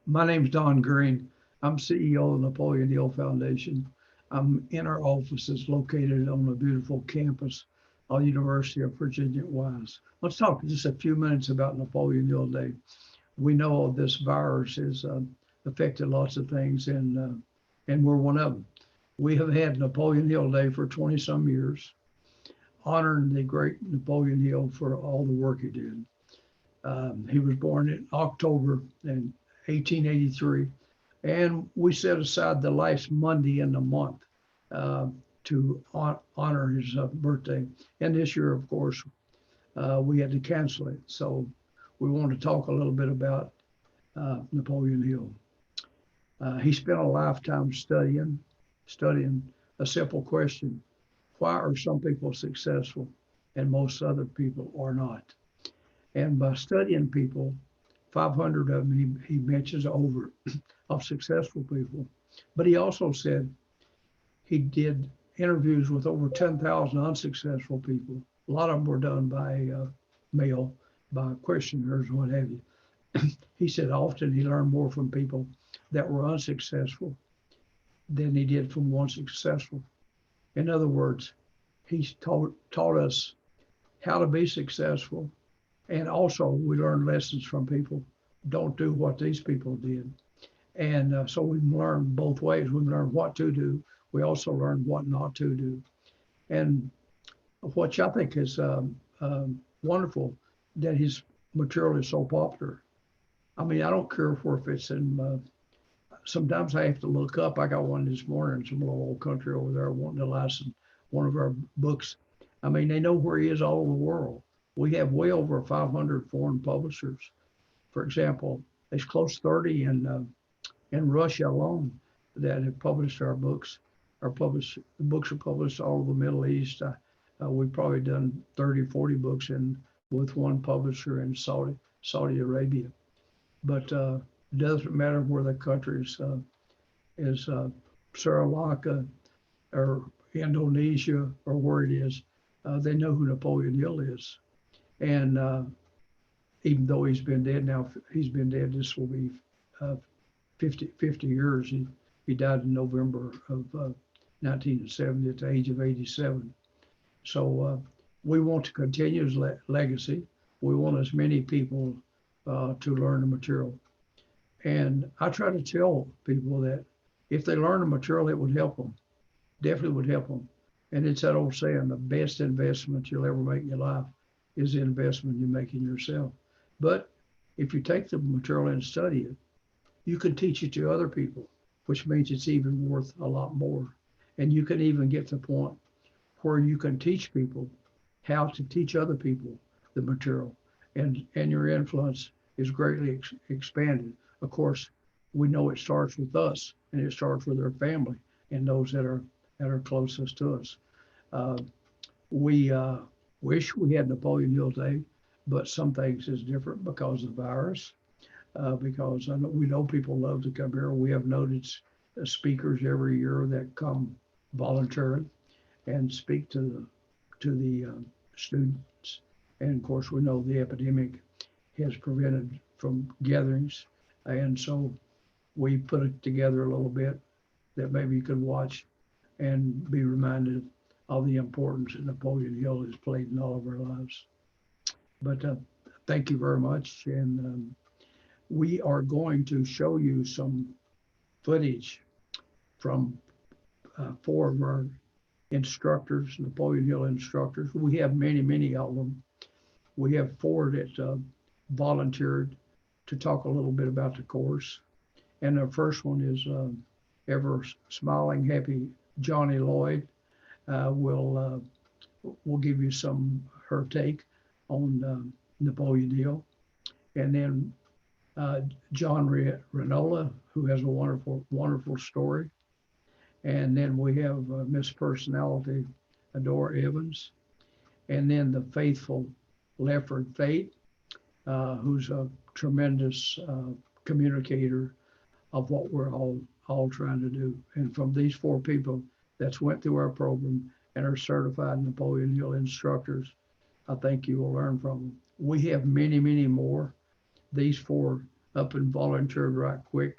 My name's Don Green. I'm CEO of the Napoleon Hill Foundation. I'm in our offices located on the beautiful campus of University of Virginia Wise. Let's talk just a few minutes about Napoleon Hill Day. We know this virus has affected lots of things, and we're one of them. We have had Napoleon Hill Day for 20 some years, honoring the great Napoleon Hill for all the work he did. He was born in October in 1883, and we set aside the last Monday in the month uh, to honor his birthday. And this year, of course, we had to cancel it. So we want to talk a little bit about Napoleon Hill. He spent a lifetime studying a simple question: why are some people successful and most other people are not? And by studying people, 500 of them he mentions over of successful people. But he also said he did interviews with over 10,000 unsuccessful people. A lot of them were done by mail, by questionnaires, what have you. He said often he learned more from people that were unsuccessful than he did from one successful. In other words, he taught us how to be successful. And also, we learn lessons from people. Don't do what these people did. And so we learn both ways. We learn what to do. We also learn what not to do. And what I think is wonderful that his material is so popular. I mean, I don't care if it's in. Sometimes I have to look up. I got one this morning, some little old country over there wanting to license one of our books. I mean, they know where he is all over the world. We have way over 500 foreign publishers. For example, there's close to 30 in Russia alone that have published our books. The books are published all over the Middle East. We've probably done 30, 40 books in with one publisher in Saudi Arabia. But it doesn't matter where the country is Sri Lanka or Indonesia or where it is. They know who Napoleon Hill is. And even though he's been dead now, he's been dead. This will be uh, 50 years. He died in November of 1970 at the age of 87. So we want to continue his legacy. We want as many people to learn the material. And I try to tell people that if they learn the material, it would help them. Definitely would help them. And it's that old saying, the best investment you'll ever make in your life is the investment you make in yourself. But if you take the material and study it, you can teach it to other people, which means it's even worth a lot more. And you can even get to the point where you can teach people how to teach other people the material, and your influence is greatly expanded. Of course, we know it starts with us, and it starts with our family and those that are closest to us. Uh, we wish we had Napoleon Hill Day, but some things is different because of the virus. Because we know people love to come here. We have noted speakers every year that come voluntarily and speak to the students. And of course, we know the epidemic has prevented from gatherings, and so we put it together a little bit that maybe you could watch and be reminded of the importance that Napoleon Hill has played in all of our lives. But thank you very much, and we are going to show you some footage from four of our instructors, Napoleon Hill instructors. We have many, many of them. We have four that volunteered to talk a little bit about the course. And the first one is ever smiling, happy Johnny Lloyd. Will give you some her take on Napoleon Hill, and then John Renola, who has a wonderful, wonderful story. And then we have Miss Personality, Adore Evans. And then the faithful Lefford Fate, who's a tremendous communicator of what we're all trying to do. And from these four people that's went through our program and are certified Napoleon Hill instructors, I think you will learn from them. We have many, many more. These four up and volunteered right quick.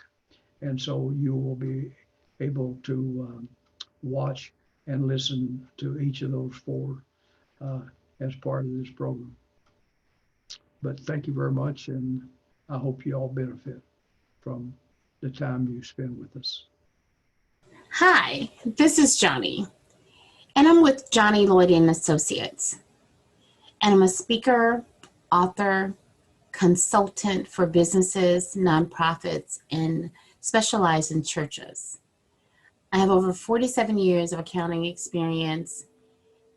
And so you will be able to watch and listen to each of those four uh, as part of this program. But thank you very much, and I hope you all benefit from the time you spend with us. Hi, this is Johnny, and I'm with Johnny Lloyd and Associates, and I'm a speaker, author, consultant for businesses, nonprofits, and specialize in churches. I have over 47 years of accounting experience,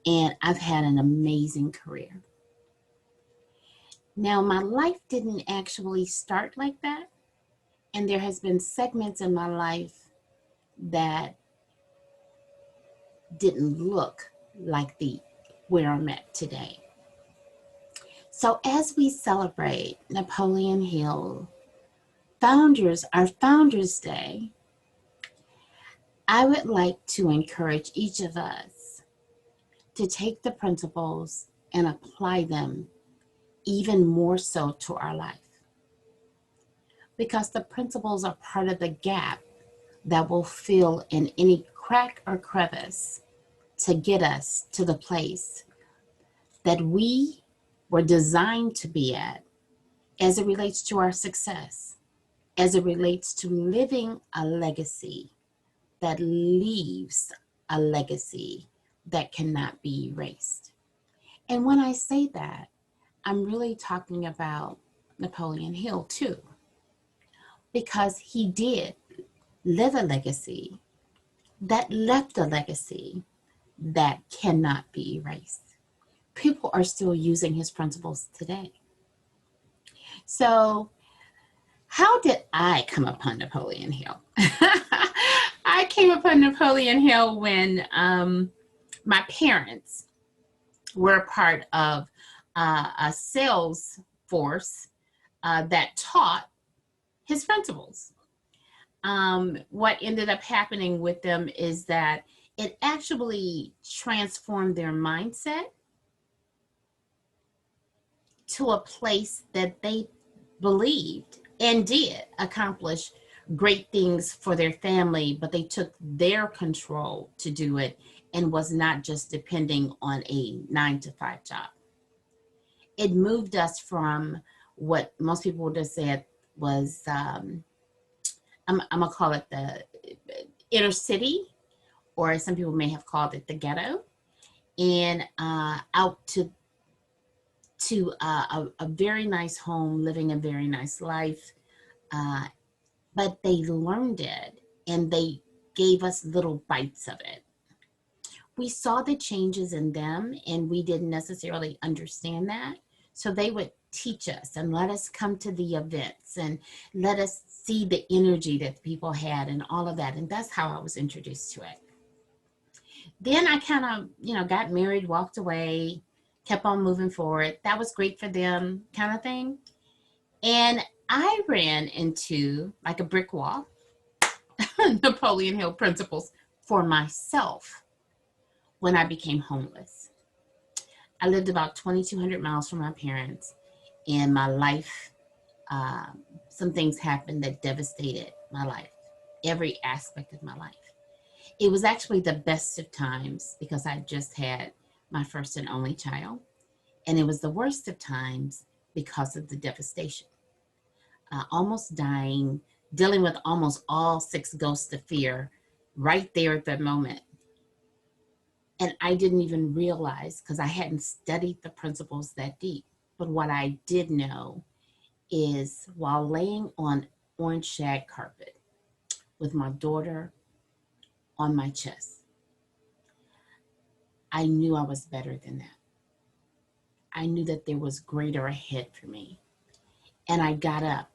and I've had an amazing career. Now, my life didn't actually start like that, and there has been segments in my life that didn't look like the where I'm at today. So as we celebrate Napoleon Hill our Founders Day, I would like to encourage each of us to take the principles and apply them even more so to our life. Because the principles are part of the gap that will fill in any crack or crevice to get us to the place that we were designed to be at as it relates to our success, as it relates to living a legacy that leaves a legacy that cannot be erased. And when I say that, I'm really talking about Napoleon Hill too, because he did live a legacy that left a legacy that cannot be erased. People are still using his principles today. So, how did I come upon Napoleon Hill? I came upon Napoleon Hill when my parents were a part of a sales force that taught his principles. What ended up happening with them is that it actually transformed their mindset to a place that they believed and did accomplish great things for their family, but they took their control to do it and was not just depending on a 9-to-5 job. It moved us from what most people would have said was, I'm gonna call it the inner city, or some people may have called it the ghetto, and out to a very nice home, living a very nice life. But they learned it and they gave us little bites of it. We saw the changes in them and we didn't necessarily understand that. So they would teach us and let us come to the events and let us see the energy that people had and all of that. And that's how I was introduced to it. Then I kind of, got married, walked away, kept on moving forward. That was great for them, kind of thing. And I ran into, like a brick wall, Napoleon Hill principles for myself when I became homeless. I lived about 2,200 miles from my parents, and my life, some things happened that devastated my life, every aspect of my life. It was actually the best of times because I just had my first and only child, and it was the worst of times because of the devastation. Almost dying, dealing with almost all 6 ghosts of fear right there at that moment. And I didn't even realize because I hadn't studied the principles that deep. But what I did know is while laying on orange shag carpet with my daughter on my chest, I knew I was better than that. I knew that there was greater ahead for me. And I got up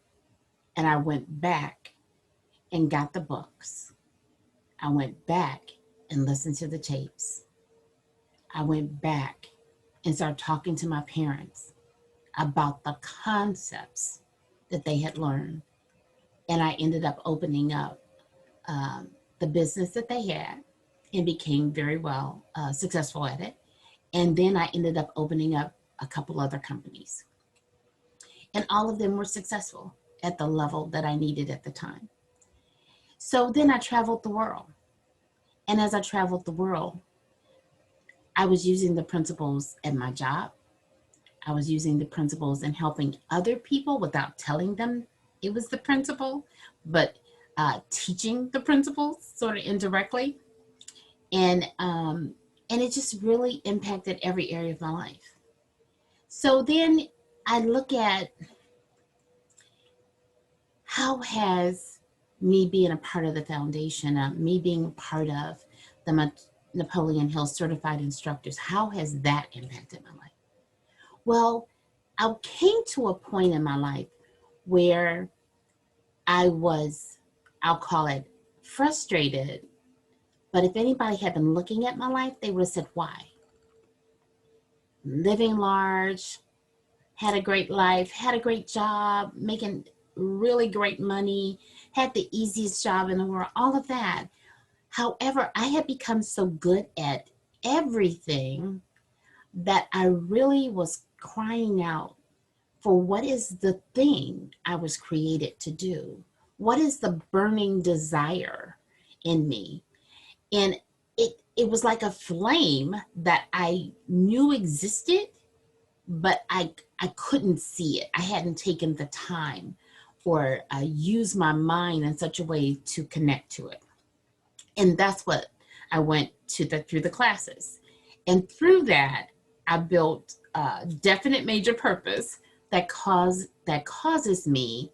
and I went back and got the books. I went back and listened to the tapes. I went back and started talking to my parents about the concepts that they had learned. And I ended up opening up the business that they had and became very well successful at it. And then I ended up opening up a couple other companies. And all of them were successful. at the level that I needed at the time. So then I traveled the world. And as I traveled the world, I was using the principles at my job. I was using the principles and helping other people without telling them it was the principle, but teaching the principles sort of indirectly. And it just really impacted every area of my life. So then I look at how has me being a part of the foundation, me being part of the Napoleon Hill certified instructors, how has that impacted my life? Well, I came to a point in my life where I was, I'll call it frustrated, but if anybody had been looking at my life, they would have said, why? Living large, had a great life, had a great job, making really great money, had the easiest job in the world, all of that. However, I had become so good at everything that I really was crying out for what is the thing I was created to do? What is the burning desire in me? And it was like a flame that I knew existed, but I couldn't see it. I hadn't taken the time or used my mind in such a way to connect to it. And that's what I went to through the classes. And through that, I built a definite major purpose that causes me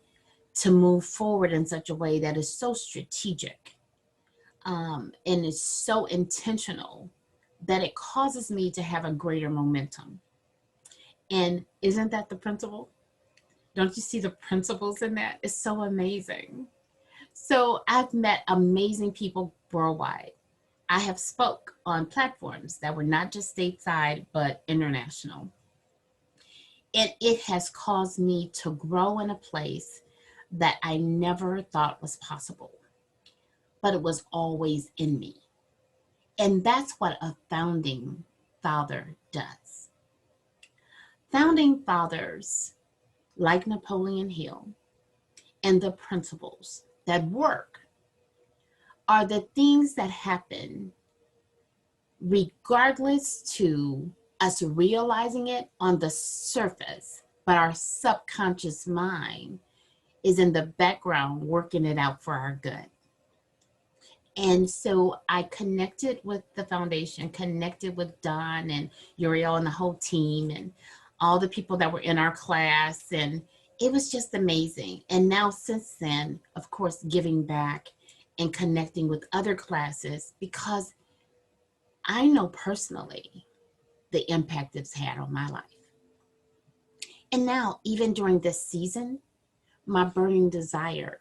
to move forward in such a way that is so strategic, and is so intentional that it causes me to have a greater momentum. And isn't that the principle? Don't you see the principles in that? It's so amazing. So I've met amazing people worldwide. I have spoke on platforms that were not just stateside, but international. And it has caused me to grow in a place that I never thought was possible, but it was always in me. And that's what a founding father does. Founding fathers like Napoleon Hill and the principles that work are the things that happen regardless to us realizing it on the surface, but our subconscious mind is in the background working it out for our good. And so I connected with the foundation, connected with Don and Uriel and the whole team and all the people that were in our class. And it was just amazing. And now since then, of course, giving back and connecting with other classes, because I know personally the impact it's had on my life. And now, even during this season, my burning desire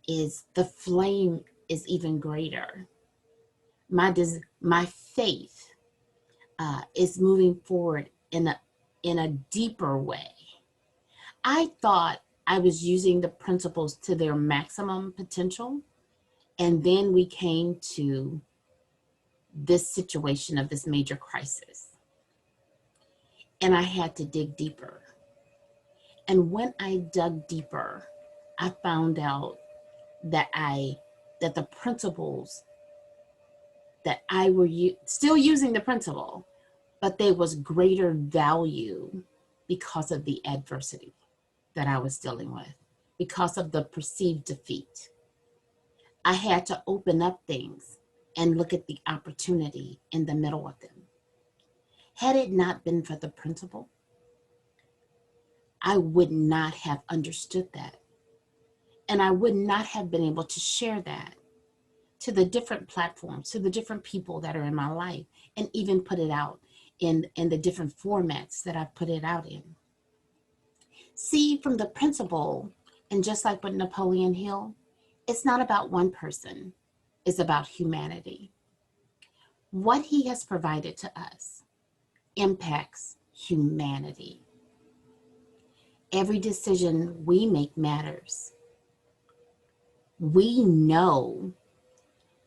is the flame is even greater. My faith is moving forward in a deeper way. I thought I was using the principles to their maximum potential, and then we came to this situation of this major crisis, and I had to dig deeper. And when I dug deeper, I found out that the principles that I were still using the principle, but there was greater value because of the adversity that I was dealing with, because of the perceived defeat. I had to open up things and look at the opportunity in the middle of them. Had it not been for the principle, I would not have understood that. And I would not have been able to share that to the different platforms, to the different people that are in my life, and even put it out in the different formats that I've put it out in. See, from the principle, and just like with Napoleon Hill, it's not about one person, it's about humanity. What he has provided to us impacts humanity. Every decision we make matters. We know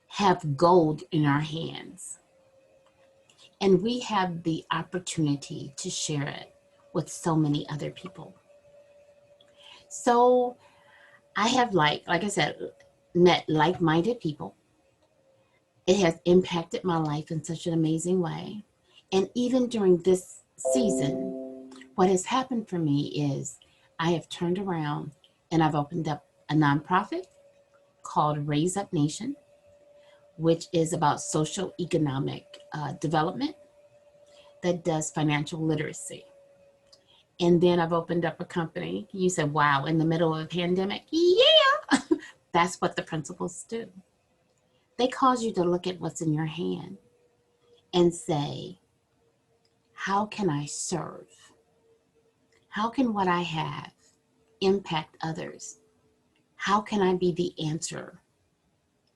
have gold in our hands, and we have the opportunity to share it with so many other people. So I have, like I said, met like-minded people. It has impacted my life in such an amazing way. And even during this season, what has happened for me is I have turned around and I've opened up a nonprofit called Raise Up Nation, which is about social economic development that does financial literacy. And then I've opened up a company. You said, wow, in the middle of a pandemic? Yeah, that's what the principles do. They cause you to look at what's in your hand and say, how can I serve? How can what I have impact others? How can I be the answer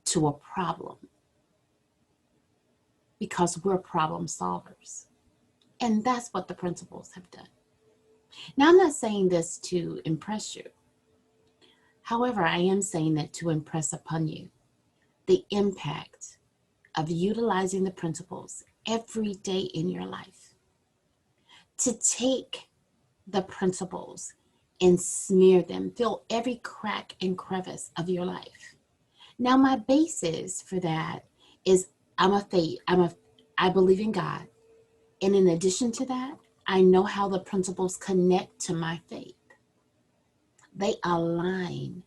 to a problem? Because we're problem solvers. And that's what the principles have done. Now, I'm not saying this to impress you. However, I am saying it to impress upon you the impact of utilizing the principles every day in your life. To take the principles and smear them, fill every crack and crevice of your life. Now, my basis for that is I believe in God. And in addition to that, I know how the principles connect to my faith. They align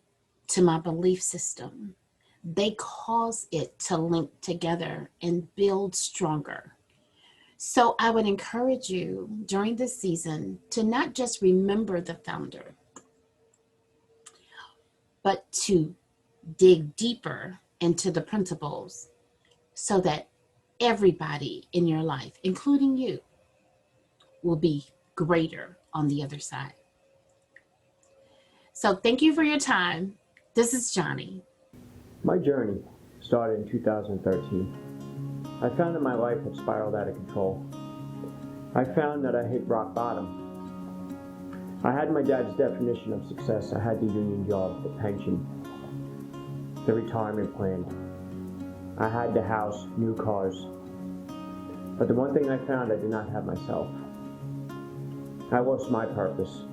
to my belief system. They cause it to link together and build stronger. So I would encourage you during this season to not just remember the founder, but to dig deeper into the principles so that everybody in your life, including you, will be greater on the other side. So thank you for your time. This is Johnny. My journey started in 2013. I found that my life had spiraled out of control. I found that I hit rock bottom. I had my dad's definition of success. I had the union job, the pension, the retirement plan. I had the house, new cars. But the one thing I found, I did not have myself. I lost my purpose.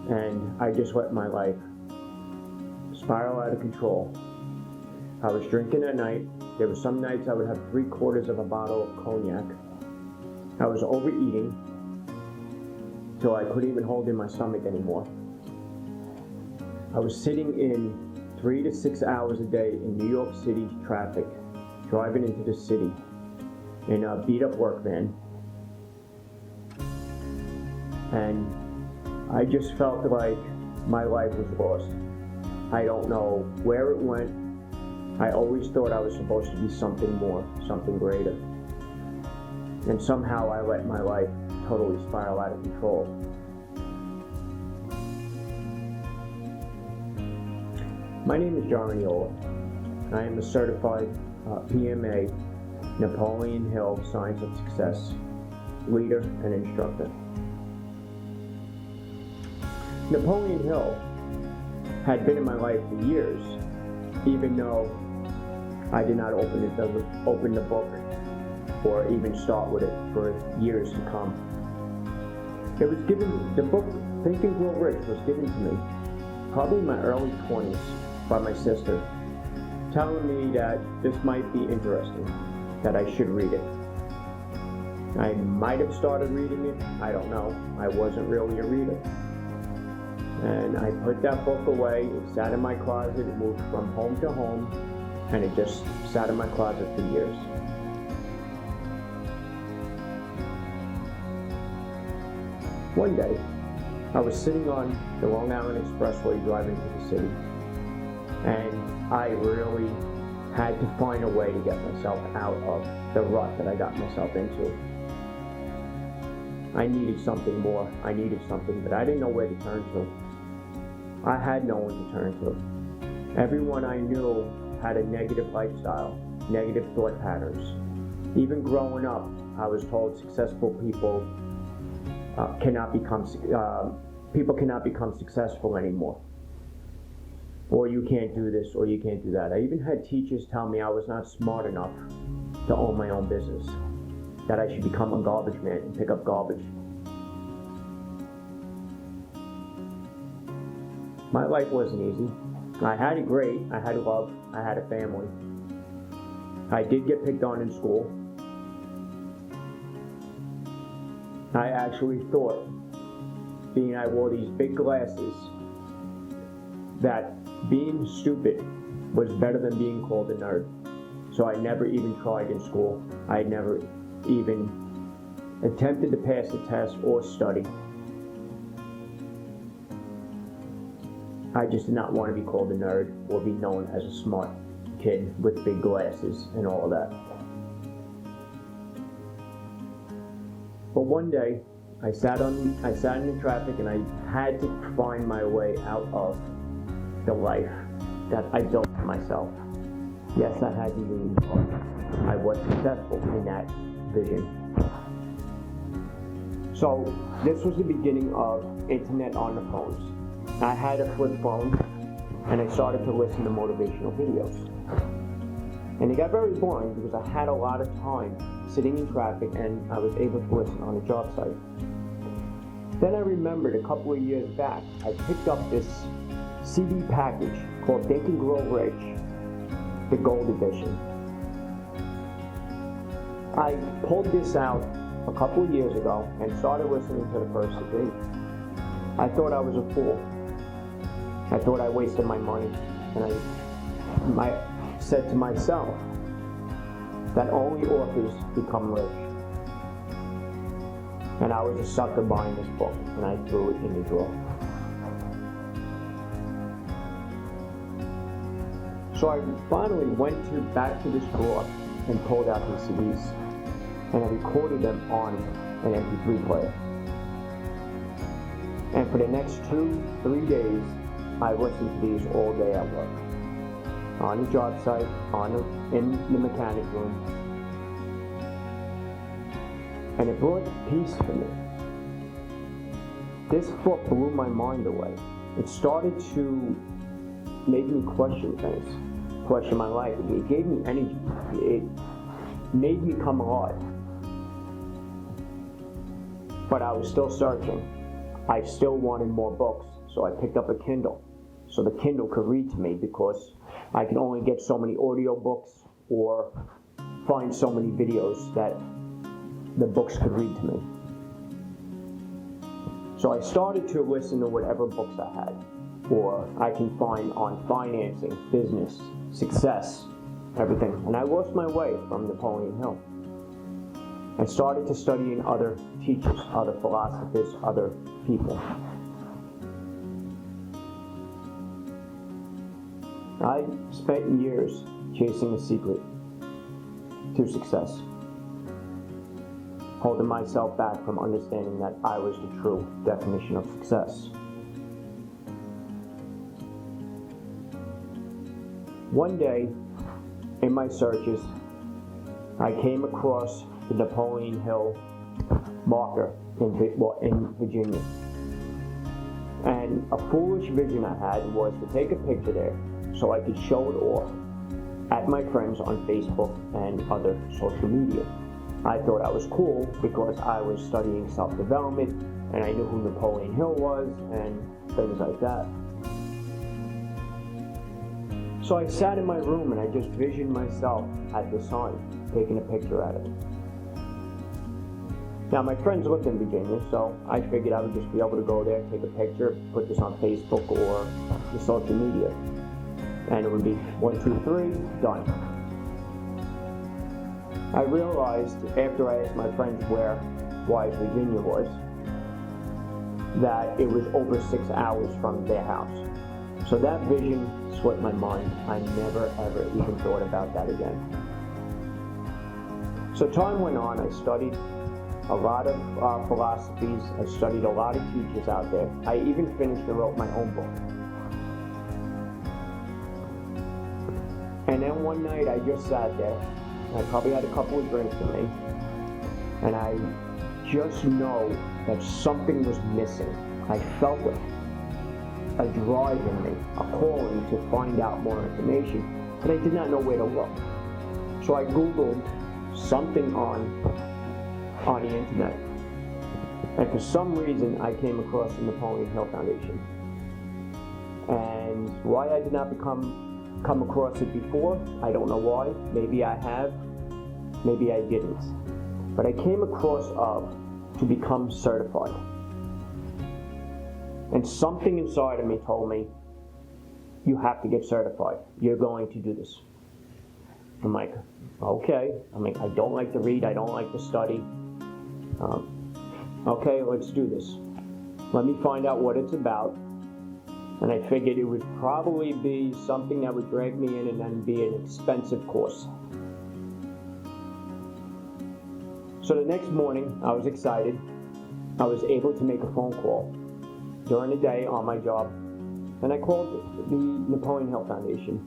And I just let my life spiral out of control. I was drinking at night. There were some nights I would have 3/4 of a bottle of cognac. I was overeating till I couldn't even hold in my stomach anymore. I was sitting in 3 to 6 hours a day in New York City traffic, driving into the city in a beat-up work van. And I just felt like my life was lost. I don't know where it went. I always thought I was supposed to be something more, something greater. And somehow I let my life totally spiral out of control. My name is Johnny Ola. I am a certified PMA, Napoleon Hill Science of Success leader and instructor. Napoleon Hill had been in my life for years, even though I did not open the book or even start with it for years to come. The book Think and Grow Rich was given to me probably in my early 20s by my sister, telling me that this might be interesting, that I should read it. I might have started reading it, I don't know. I wasn't really a reader. And I put that book away. It sat in my closet. It moved from home to home, and it just sat in my closet for years. One day, I was sitting on the Long Island Expressway driving to the city, and I really had to find a way to get myself out of the rut that I got myself into. I needed something more. I needed something, but I didn't know where to turn to. I had no one to turn to. Everyone I knew had a negative lifestyle, negative thought patterns. Even growing up, I was told successful people cannot become successful anymore. Or you can't do this, or you can't do that. I even had teachers tell me I was not smart enough to own my own business, that I should become a garbage man and pick up garbage. My life wasn't easy. I had it great. I had love. I had a family. I did get picked on in school. I actually thought, being I wore these big glasses, that being stupid was better than being called a nerd. So I never even tried in school. I never even attempted to pass a test or study. I just did not want to be called a nerd or be known as a smart kid with big glasses and all of that. But one day, I sat in the traffic and I had to find my way out of the life that I built for myself. Yes, I had to use art. I was successful in that vision. So this was the beginning of internet on the phones. I had a flip phone and I started to listen to motivational videos. And it got very boring because I had a lot of time sitting in traffic and I was able to listen on a job site. Then I remembered a couple of years back, I picked up this CD package called Think and Grow Rich, the Gold Edition. I pulled this out a couple of years ago and started listening to the first CD. I thought I was a fool. I thought I wasted my money, and I said to myself that only authors become rich. And I was a sucker buying this book, and I threw it in the drawer. So I finally went back to this drawer and pulled out the CDs, and I recorded them on an MP3 player. And for the next 2-3 days, I listened to these all day at work, on the job site, in the mechanic room, and it brought peace for me. This book blew my mind away. It started to make me question things, question my life. It gave me energy. It made me come alive. But I was still searching. I still wanted more books, so I picked up a Kindle, so the Kindle could read to me, because I could only get so many audio books or find so many videos that the books could read to me. So I started to listen to whatever books I had, or I can find on financing, business, success, everything. And I lost my way from Napoleon Hill. I started to study in other teachers, other philosophers, other people. I spent years chasing a secret to success, holding myself back from understanding that I was the true definition of success. One day, in my searches, I came across the Napoleon Hill marker in Virginia. And a foolish vision I had was to take a picture there so I could show it off at my friends on Facebook and other social media. I thought I was cool because I was studying self-development and I knew who Napoleon Hill was and things like that. So I sat in my room and I just visioned myself at the sign, taking a picture at it. Now my friends lived in Virginia, so I figured I would just be able to go there, take a picture, put this on Facebook or the social media. And it would be 1, 2, 3, done. I realized after I asked my friends where Wise, Virginia was, that it was over 6 hours from their house. So that vision swept my mind. I never ever even thought about that again. So time went on. I studied a lot of philosophies. I studied a lot of teachers out there. I even finished and wrote my own book. And then one night I just sat there. I probably had a couple of drinks in me. And I just know that something was missing. I felt it. A drive in me, a calling to find out more information, but I did not know where to look. So I Googled something on the internet, and for some reason I came across the Napoleon Hill Foundation. And why I did not come across it before, I don't know why. Maybe I have, maybe I didn't. But I came across to become certified. And something inside of me told me, you have to get certified. You're going to do this. I'm like, okay. I don't like to read, I don't like to study. Okay, let's do this. Let me find out what it's about. And I figured it would probably be something that would drag me in and then be an expensive course. So the next morning, I was excited. I was able to make a phone call during the day on my job. And I called the Napoleon Hill Foundation.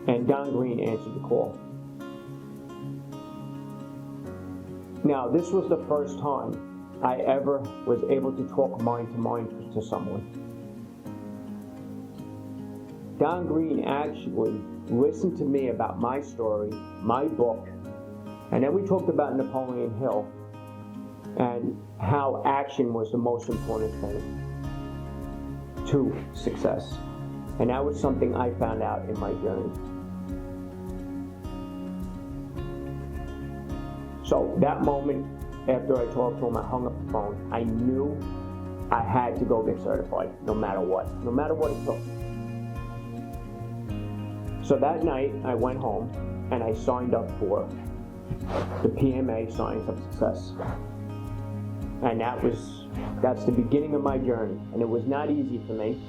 And Don Green answered the call. Now, this was the first time I ever was able to talk mind to mind to someone. Don Green actually listened to me about my story, my book, and then we talked about Napoleon Hill and how action was the most important thing to success. And that was something I found out in my journey. So that moment, after I talked to him, I hung up the phone. I knew I had to go get certified, no matter what it took. So that night, I went home and I signed up for the PMA Science of Success. And that's the beginning of my journey. And it was not easy for me.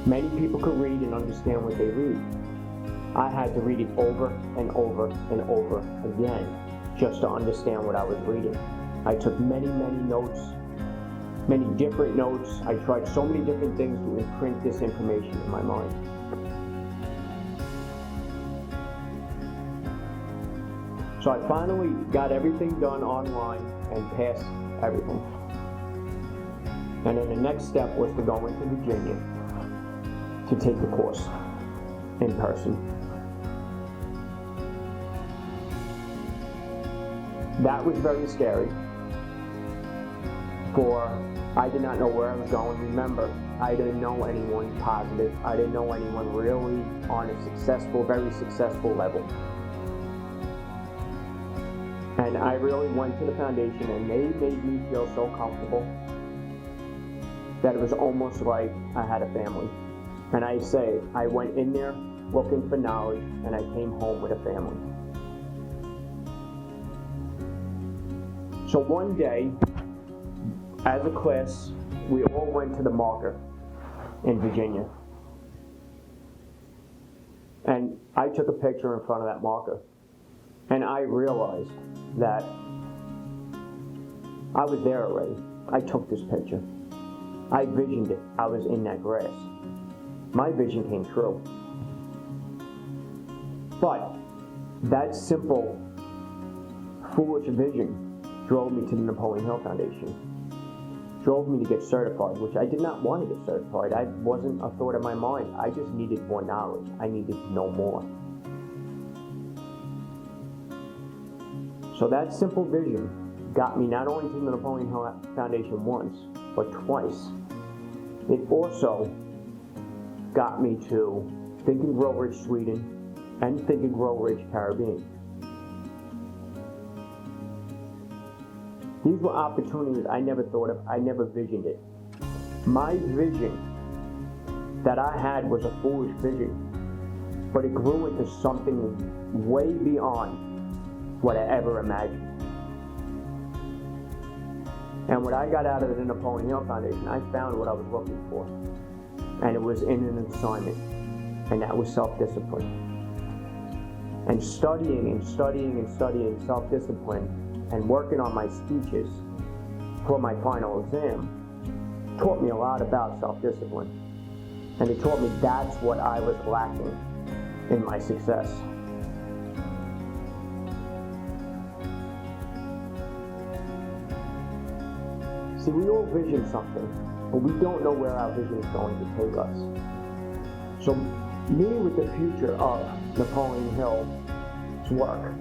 Many people could read and understand what they read. I had to read it over and over and over again just to understand what I was reading. I took many notes, many different notes. I tried so many different things to imprint this information in my mind. So I finally got everything done online and passed everything. And then the next step was to go into Virginia to take the course in person. That was very scary, I did not know where I was going. Remember, I didn't know anyone positive. I didn't know anyone really on a very successful level. And I really went to the foundation and they made me feel so comfortable that it was almost like I had a family. And I went in there looking for knowledge and I came home with a family. So one day, as a class, we all went to the marker in Virginia. And I took a picture in front of that marker. And I realized that I was there already. I took this picture. I visioned it. I was in that grass. My vision came true. But that simple, foolish vision drove me to the Napoleon Hill Foundation. Drove me to get certified, which I did not want to get certified. I wasn't a thought in my mind. I just needed more knowledge. I needed to know more. So that simple vision got me not only to the Napoleon Hill Foundation once, but twice. It also got me to Think and Grow Rich Sweden and Think and Grow Rich Caribbean. These were opportunities I never thought of, I never visioned it. My vision that I had was a foolish vision, but it grew into something way beyond what I ever imagined. And what I got out of the Napoleon Hill Foundation, I found what I was looking for. And it was in an assignment, and that was self-discipline. And studying self-discipline and working on my speeches for my final exam taught me a lot about self-discipline. And it taught me that's what I was lacking in my success. See, we all vision something, but we don't know where our vision is going to take us. So me with the future of Napoleon Hill's work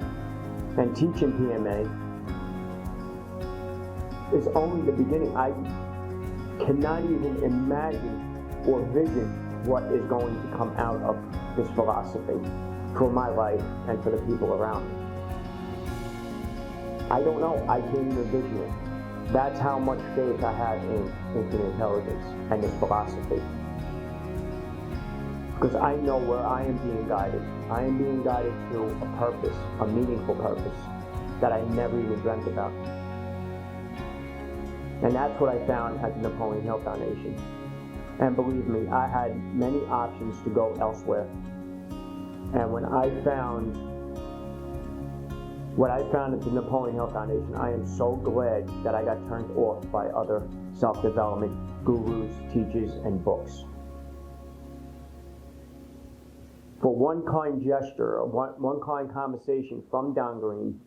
and teaching PMA is only the beginning. I cannot even imagine or vision what is going to come out of this philosophy for my life and for the people around me. I don't know. I can't even envision it. That's how much faith I have in infinite intelligence and this philosophy. Because I know where I am being guided. I am being guided to a purpose, a meaningful purpose that I never even dreamt about. And that's what I found at the Napoleon Hill Foundation. And believe me, I had many options to go elsewhere. And when I found what I found at the Napoleon Hill Foundation, I am so glad that I got turned off by other self-development gurus, teachers, and books. For one kind gesture, or one kind conversation from Don Green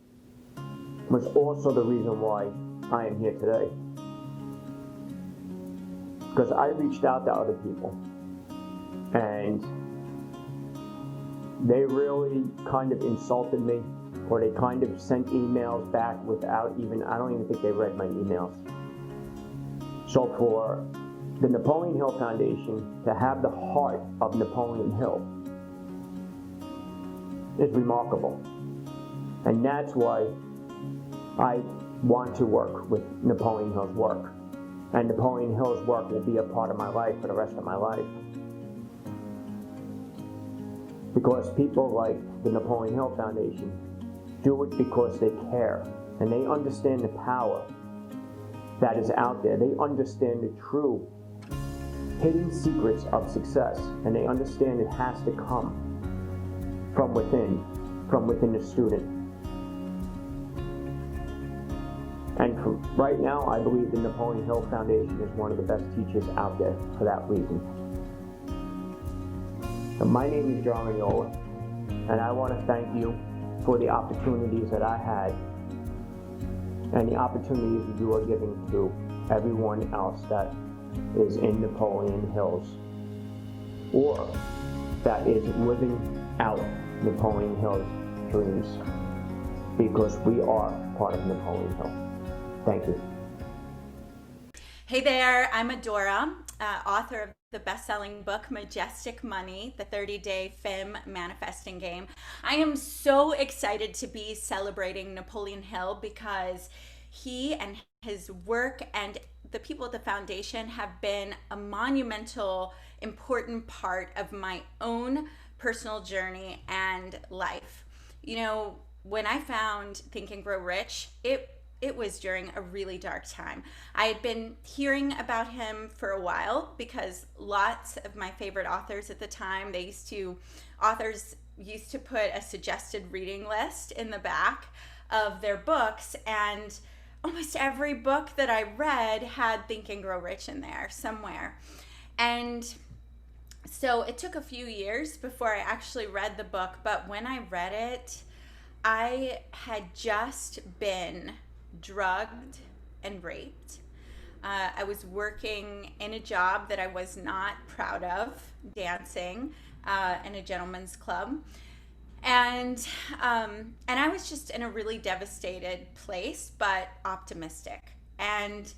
was also the reason why I am here today. Because I reached out to other people, and they really kind of insulted me, or they kind of sent emails back without even, I don't even think they read my emails. So for the Napoleon Hill Foundation to have the heart of Napoleon Hill is remarkable. And that's why I want to work with Napoleon Hill's work. And Napoleon Hill's work will be a part of my life for the rest of my life. Because people like the Napoleon Hill Foundation do it because they care and they understand the power that is out there. They understand the true hidden secrets of success, and they understand it has to come from within the student. And for right now, I believe the Napoleon Hill Foundation is one of the best teachers out there for that reason. So my name is John Mignola, and I want to thank you for the opportunities that I had and the opportunities that you are giving to everyone else that is in Napoleon Hills or that is living out Napoleon Hill's dreams, because we are part of Napoleon Hill. Thank you. Hey there, I'm Adora, author of the best-selling book Majestic Money, the 30-day FIM manifesting game. I am so excited to be celebrating Napoleon Hill because he and his work and the people at the foundation have been a monumental, important part of my own personal journey and life. You know, when I found Think and Grow Rich, it was during a really dark time. I had been hearing about him for a while because lots of my favorite authors at the time, authors used to put a suggested reading list in the back of their books, and almost every book that I read had Think and Grow Rich in there somewhere. And so it took a few years before I actually read the book, but when I read it, I had just been drugged and raped. I was working in a job that I was not proud of, dancing in a gentleman's club. And I was just in a really devastated place, but optimistic. And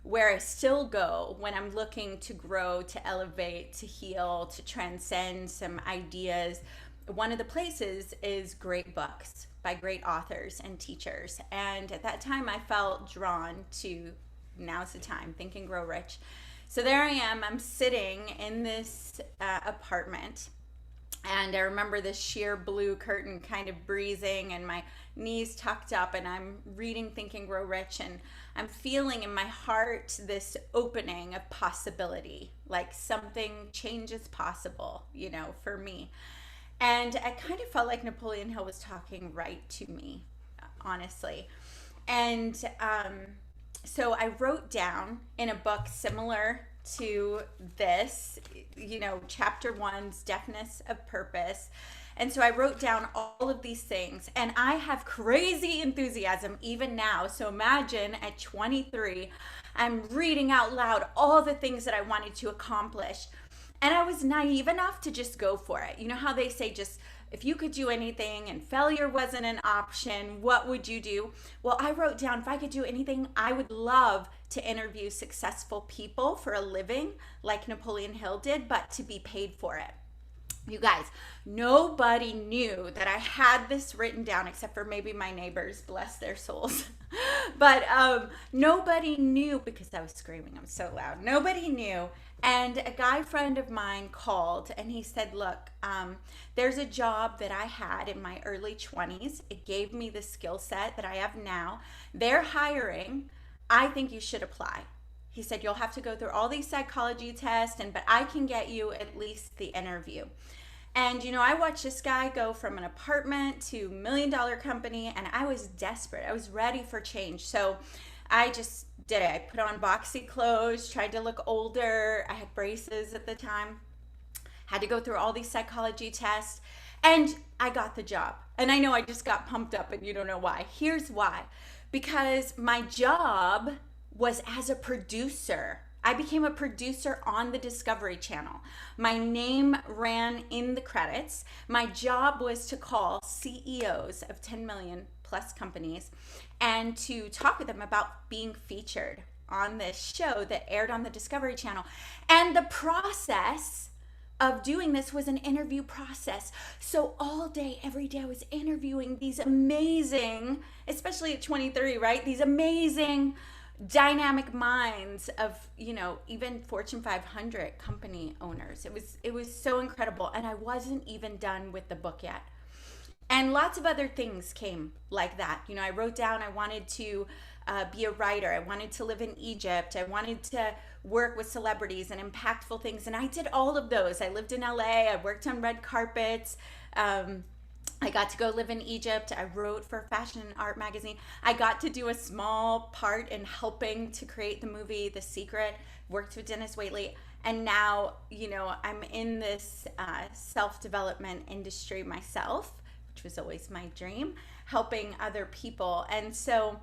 where I still go when I'm looking to grow, to elevate, to heal, to transcend some ideas, one of the places is great books by great authors and teachers. And at that time, I felt drawn to now's the time, Think and Grow Rich. So there I am, I'm sitting in this apartment, and I remember this sheer blue curtain kind of breezing and my knees tucked up, and I'm reading Think and Grow Rich, and I'm feeling in my heart this opening of possibility, like something change is possible, you know, for me. And I kind of felt like Napoleon Hill was talking right to me, honestly. And so I wrote down in a book similar to this, you know, chapter 1's deafness of purpose. And so I wrote down all of these things, and I have crazy enthusiasm even now. So imagine at 23, I'm reading out loud all the things that I wanted to accomplish. And I was naive enough to just go for it. You know how they say, just if you could do anything and failure wasn't an option, what would you do? Well, I wrote down, if I could do anything, I would love to interview successful people for a living like Napoleon Hill did, but to be paid for it. You guys, nobody knew that I had this written down except for maybe my neighbors, bless their souls. But nobody knew because I was screaming. I'm so loud. Nobody knew. And a guy friend of mine called and he said, look, there's a job that I had in my early 20s. It gave me the skill set that I have now. They're hiring. I think you should apply. He said, you'll have to go through all these psychology tests, but I can get you at least the interview. And, you know, I watched this guy go from an apartment to $1 million company, and I was desperate. I was ready for change. So I just did it. I put on boxy clothes, tried to look older. I had braces at the time, had to go through all these psychology tests, and I got the job. And I know I just got pumped up, and you don't know why. Here's why. Because my job was as a producer. I became a producer on the Discovery Channel. My name ran in the credits. My job was to call CEOs of 10 million plus companies and to talk with them about being featured on this show that aired on the Discovery Channel. And the process of doing this was an interview process. So all day, every day, I was interviewing these amazing, especially at 23, right? These amazing dynamic minds of, you know, even Fortune 500 company owners. It was so incredible. And I wasn't even done with the book yet. And lots of other things came like that. You know, I wrote down I wanted to be a writer. I wanted to live in Egypt. I wanted to work with celebrities and impactful things. And I did all of those. I lived in LA. I worked on red carpets. I got to go live in Egypt. I wrote for Fashion and Art magazine. I got to do a small part in helping to create the movie The Secret, worked with Dennis Waitley. And now, you know, I'm in this self-development industry myself, which was always my dream, helping other people. And so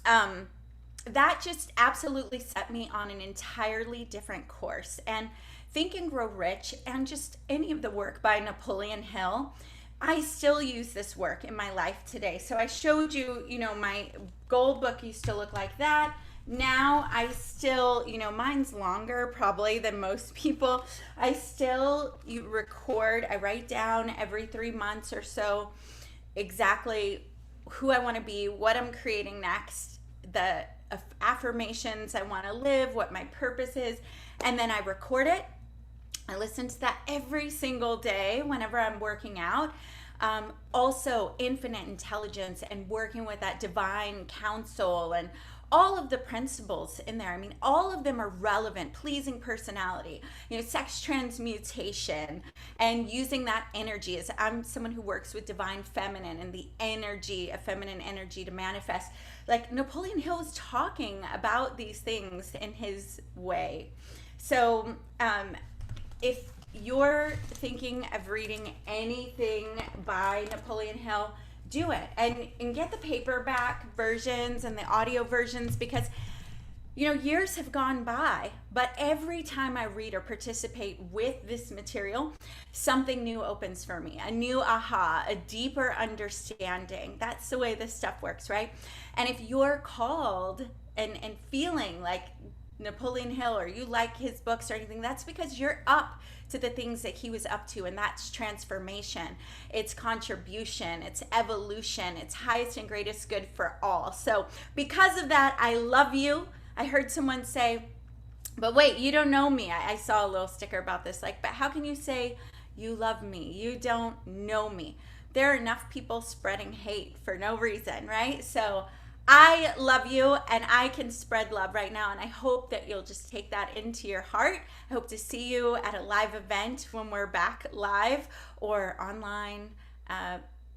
that just absolutely set me on an entirely different course. And Think and Grow Rich and just any of the work by Napoleon Hill, I still use this work in my life today. So I showed you, you know, my gold book used to look like that. Now I still, you know, mine's longer probably than most people. I still record, I write down every 3 months or so exactly who I want to be, what I'm creating next, the affirmations I want to live, what my purpose is, and then I record it. I listen to that every single day whenever I'm working out. Also, infinite intelligence and working with that divine counsel and all of the principles in there. I mean, all of them are relevant. Pleasing personality, you know, sex transmutation, and using that energy. As I'm someone who works with divine feminine and the energy of feminine energy to manifest. Like Napoleon Hill is talking about these things in his way. So, if you're thinking of reading anything by Napoleon Hill, do it and get the paperback versions and the audio versions, because you know, years have gone by, but every time I read or participate with this material, something new opens for me, a new aha, a deeper understanding. That's the way this stuff works, right? And if you're called and feeling like Napoleon Hill or you like his books or anything, that's because you're up to the things that he was up to, and that's transformation, it's contribution, it's evolution, it's highest and greatest good for all. So because of that, I love you. I heard someone say, but wait, you don't know me. I saw a little sticker about this, like, but how can you say you love me? You don't know me. There are enough people spreading hate for no reason, right? So I love you, and I can spread love right now, and I hope that you'll just take that into your heart. I hope to see you at a live event when we're back live or online,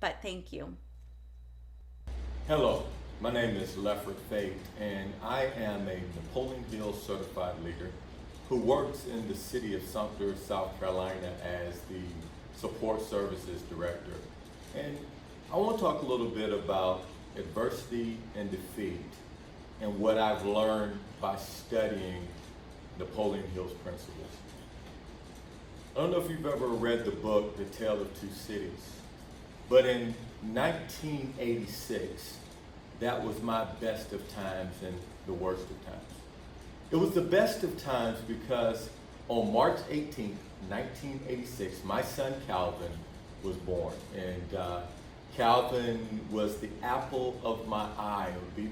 but thank you. Hello, my name is Lefford Fate, and I am a Napoleon Hill certified leader who works in the city of Sumter, South Carolina as the support services director. And I want to talk a little bit about adversity and defeat and what I've learned by studying Napoleon Hill's principles. I don't know if you've ever read the book, The Tale of Two Cities, but in 1986, that was my best of times and the worst of times. It was the best of times because on March 18th, 1986, my son Calvin was born. And Calvin was the apple of my eye. It would be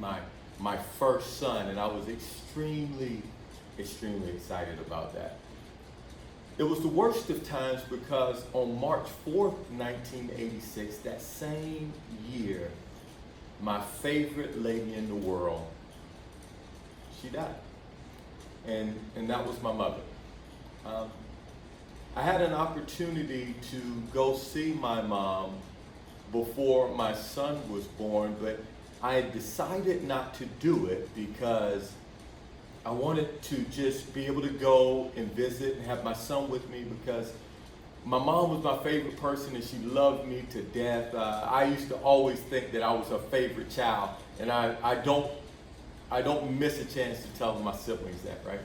my first son, and I was extremely excited about that. It was the worst of times because on March 4th, 1986, that same year, my favorite lady in the world, she died. And that was my mother. I had an opportunity to go see my mom before my son was born, but I decided not to do it because I wanted to just be able to go and visit and have my son with me, because my mom was my favorite person and she loved me to death. I used to always think that I was her favorite child, and I don't miss a chance to tell my siblings that, right?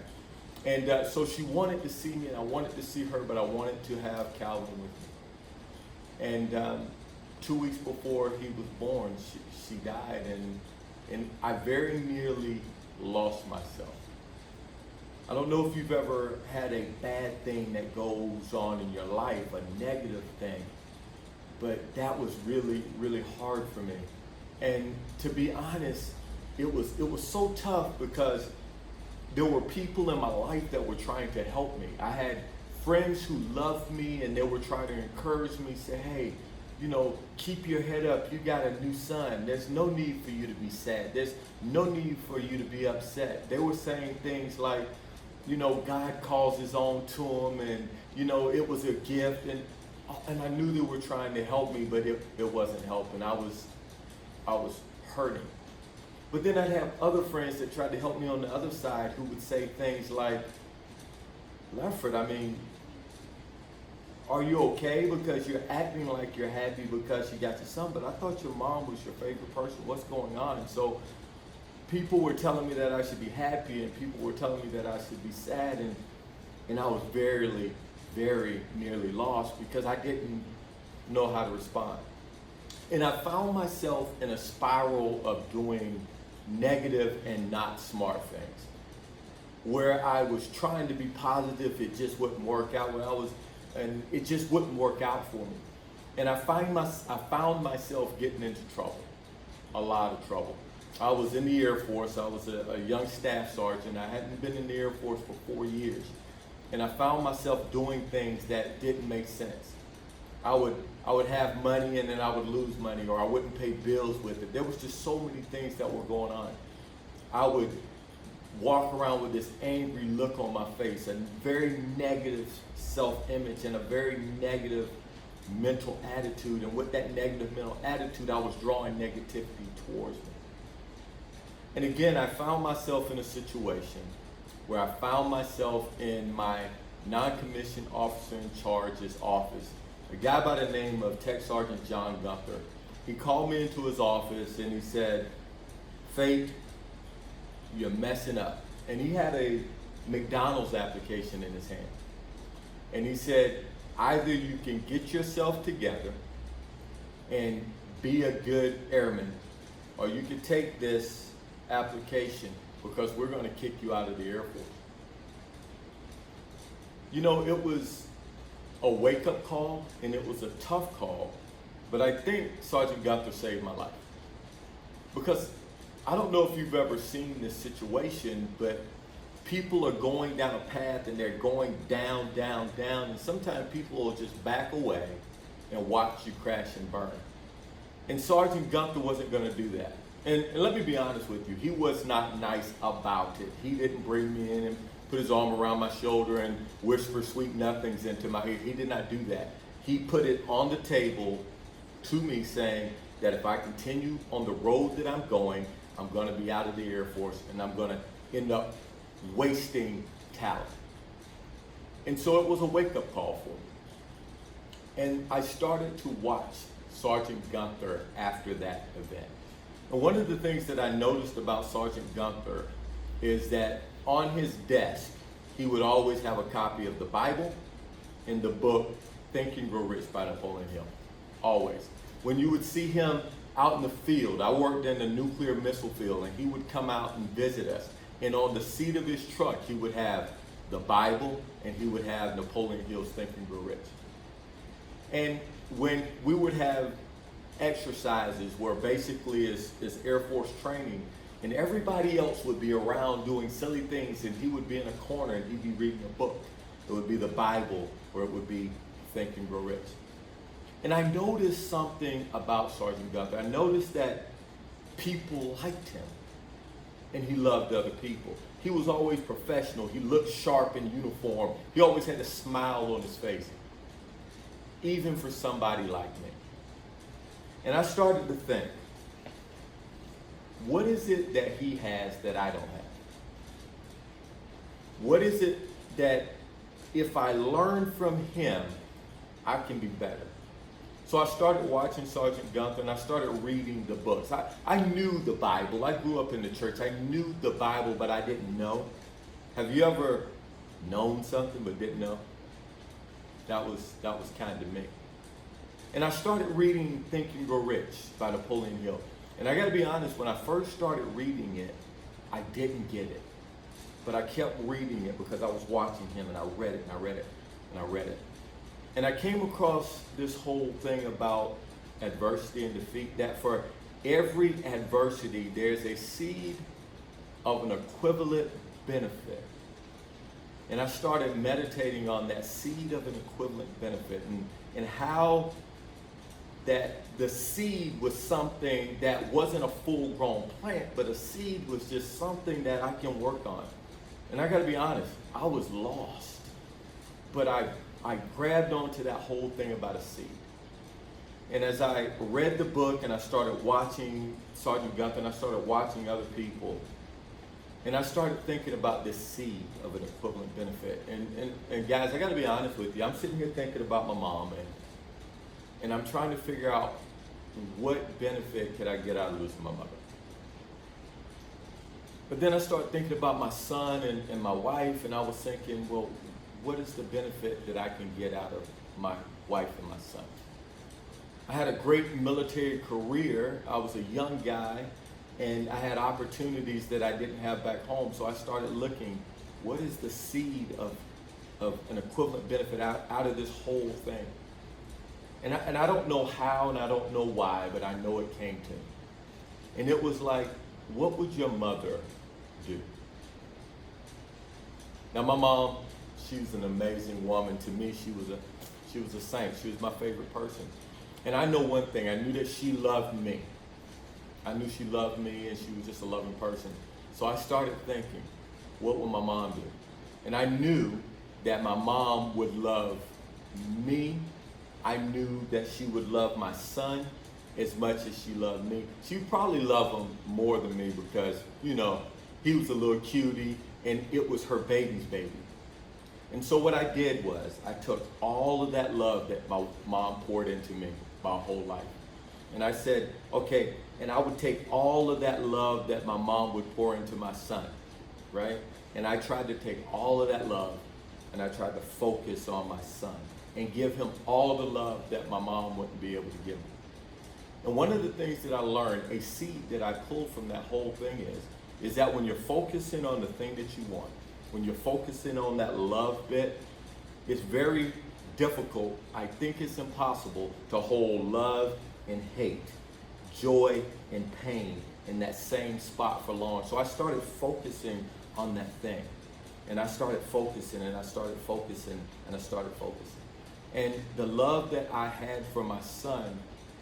And so she wanted to see me and I wanted to see her, but I wanted to have Calvin with me. And 2 weeks before he was born, she died, and I very nearly lost myself. I don't know if you've ever had a bad thing that goes on in your life, a negative thing, but that was really hard for me. And to be honest, it was so tough because there were people in my life that were trying to help me. I had friends who loved me and they were trying to encourage me, say, hey, keep your head up. You got a new son. There's no need for you to be sad. There's no need for you to be upset. They were saying things like, God calls his own to him, and, it was a gift. And I knew they were trying to help me, but it wasn't helping. I was hurting. But then I'd have other friends that tried to help me on the other side who would say things like, Lefford, are you okay? Because you're acting like you're happy because you got your son, but I thought your mom was your favorite person. What's going on? And so people were telling me that I should be happy, and people were telling me that I should be sad, and I was very nearly lost because I didn't know how to respond. And I found myself in a spiral of doing negative and not smart things, where I was trying to be positive, it just wouldn't work out. And it just wouldn't work out for me. And I found myself getting into trouble, a lot of trouble. I was in the Air Force. I was a young staff sergeant. I hadn't been in the Air Force for 4 years. And I found myself doing things that didn't make sense. I would have money and then I would lose money, or I wouldn't pay bills with it. There was just so many things that were going on. I would walk around with this angry look on my face, a very negative self-image and a very negative mental attitude. And with that negative mental attitude, I was drawing negativity towards me. And again, I found myself in a situation where I found myself in my non-commissioned officer in charge's office, a guy by the name of Tech Sergeant John Gunther. He called me into his office and he said, Fate, you're messing up. And he had a McDonald's application in his hand. And he said, either you can get yourself together and be a good airman, or you can take this application because we're going to kick you out of the Air Force. It was a wake-up call, and it was a tough call, but I think Sergeant Gunther saved my life. Because I don't know if you've ever seen this situation, but people are going down a path and they're going down, and sometimes people will just back away and watch you crash and burn. And Sergeant Gunther wasn't going to do that. And let me be honest with you, he was not nice about it. He didn't bring me in and put his arm around my shoulder and whisper sweet nothings into my ear. He did not do that. He put it on the table to me saying that if I continue on the road that I'm going to be out of the Air Force and I'm going to end up wasting talent. And so it was a wake-up call for me. And I started to watch Sergeant Gunther after that event. And one of the things that I noticed about Sergeant Gunther is that on his desk, he would always have a copy of the Bible in the book Think and Grow Rich by Napoleon Hill. Always. When you would see him out in the field, I worked in the nuclear missile field, and he would come out and visit us. And on the seat of his truck, he would have the Bible, and he would have Napoleon Hill's Think and Grow Rich. And when we would have exercises where basically is Air Force training, and everybody else would be around doing silly things, and he would be in a corner and he'd be reading a book. It would be the Bible, or it would be Think and Grow Rich. And I noticed something about Sergeant Gunther. I noticed that people liked him, and he loved other people. He was always professional. He looked sharp in uniform. He always had a smile on his face, even for somebody like me. And I started to think, what is it that he has that I don't have? What is it that if I learn from him, I can be better? So I started watching Sergeant Gunther, and I started reading the books. I knew the Bible. I grew up in the church. I knew the Bible, but I didn't know. Have you ever known something but didn't know? That was kind of me. And I started reading Think and Grow Rich by Napoleon Hill. And I got to be honest, when I first started reading it, I didn't get it. But I kept reading it because I was watching him, and I read it, and I read it, and I read it. And I came across this whole thing about adversity and defeat, that for every adversity, there's a seed of an equivalent benefit. And I started meditating on that seed of an equivalent benefit, and how that the seed was something that wasn't a full-grown plant, but a seed was just something that I can work on. And I gotta be honest, I was lost. But I grabbed onto that whole thing about a seed. And as I read the book, and I started watching Sergeant Gunther, and I started watching other people, and I started thinking about this seed of an equivalent benefit. And guys, I gotta be honest with you, I'm sitting here thinking about my mom, and I'm trying to figure out what benefit could I get out of losing my mother. But then I started thinking about my son and my wife, and I was thinking, well, what is the benefit that I can get out of my wife and my son? I had a great military career. I was a young guy, and I had opportunities that I didn't have back home. So I started looking, what is the seed of an equivalent benefit out of this whole thing? And I don't know how, and I don't know why, but I know it came to me. And it was like, what would your mother do? Now, my mom, she was an amazing woman. To me, she was a saint. She was my favorite person. And I know one thing. I knew that she loved me. I knew she loved me, and she was just a loving person. So I started thinking, what would my mom do? And I knew that my mom would love me. I knew that she would love my son as much as she loved me. She would probably love him more than me because, you know, he was a little cutie, and it was her baby's baby. And so what I did was I took all of that love that my mom poured into me my whole life. And I said, okay, and I would take all of that love that my mom would pour into my son, right? And I tried to take all of that love, and I tried to focus on my son and give him all the love that my mom wouldn't be able to give me. And one of the things that I learned, a seed that I pulled from that whole thing is that when you're focusing on the thing that you want, when you're focusing on that love bit, it's very difficult, I think it's impossible, to hold love and hate, joy and pain in that same spot for long. So I started focusing on that thing. And I started focusing, and I started focusing, and I started focusing. And the love that I had for my son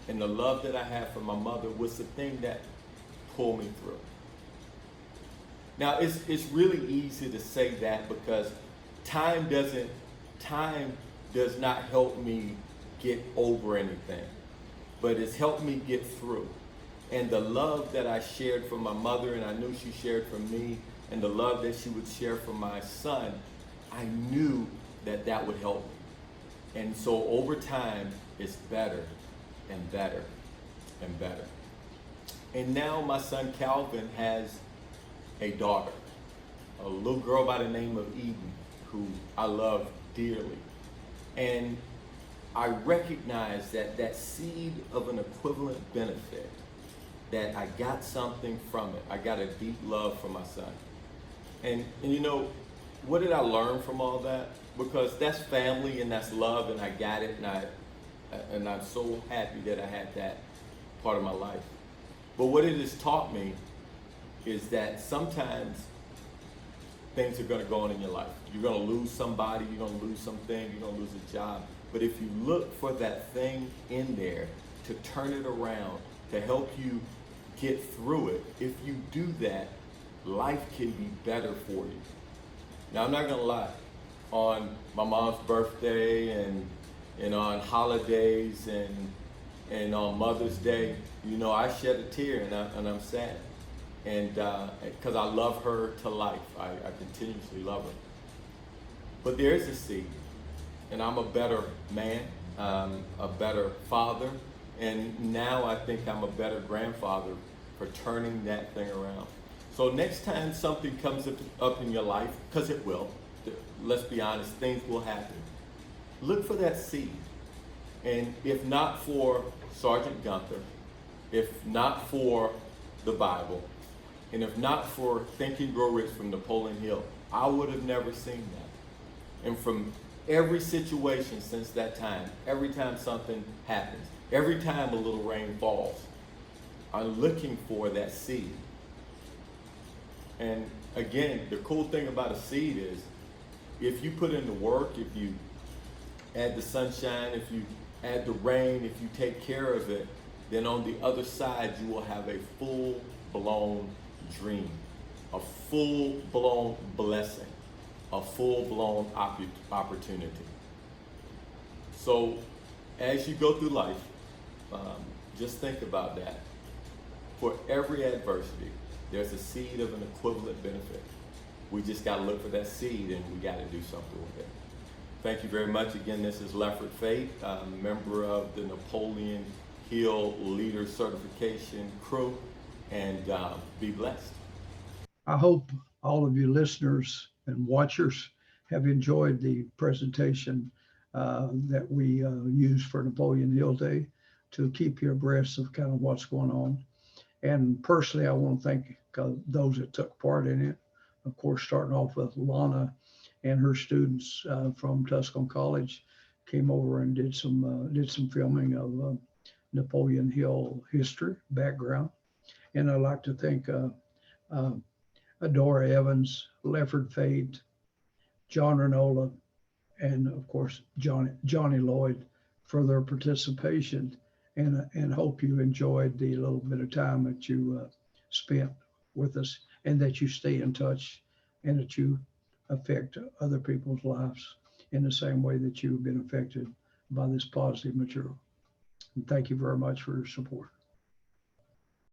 and the love that I had for my mother was the thing that pulled me through. Now, it's really easy to say that because time does not help me get over anything, but it's helped me get through. And the love that I shared for my mother, and I knew she shared for me, and the love that she would share for my son, I knew that that would help me. And so over time, it's better and better and better. And now my son Calvin has a daughter, a little girl by the name of Eden, who I love dearly. And I recognize that that seed of an equivalent benefit, that I got something from it. I got a deep love for my son. And you know, what did I learn from all that? Because that's family and that's love, and I got it, and I'm so happy that I had that part of my life. But what it has taught me is that sometimes things are going to go on in your life. You're going to lose somebody, you're going to lose something, you're going to lose a job. But if you look for that thing in there to turn it around, to help you get through it, if you do that, life can be better for you. Now, I'm not going to lie. On my mom's birthday and on holidays and on Mother's Day, you know, I shed a tear and I'm sad. And because I love her to life. I continuously love her. But there is a seed, and I'm a better man, a better father, and now I think I'm a better grandfather for turning that thing around. So next time something comes up in your life, because it will, let's be honest, things will happen. Look for that seed. And if not for Sergeant Gunther, if not for the Bible, and if not for Think and Grow Rich from Napoleon Hill, I would have never seen that. And from every situation since that time, every time something happens, every time a little rain falls, I'm looking for that seed. And again, the cool thing about a seed is, if you put in the work, if you add the sunshine, if you add the rain, if you take care of it, then on the other side you will have a full-blown dream, a full-blown blessing, a full-blown opportunity. So as you go through life, just think about that. For every adversity, there's a seed of an equivalent benefit. We just got to look for that seed, and we got to do something with it. Thank you very much. Again, this is Lefford Fate, a member of the Napoleon Hill Leader Certification crew, and be blessed. I hope all of you listeners and watchers have enjoyed the presentation that we use for Napoleon Hill Day to keep you abreast of kind of what's going on. And personally, I want to thank those that took part in it. Of course, starting off with Lana and her students from Tusculum College came over and did some filming of Napoleon Hill history background. And I'd like to thank Adora Evans, Lefford Fate, John Renola, and of course Johnny Lloyd for their participation. And hope you enjoyed the little bit of time that you spent with us, and that you stay in touch, and that you affect other people's lives in the same way that you've been affected by this positive material. And thank you very much for your support.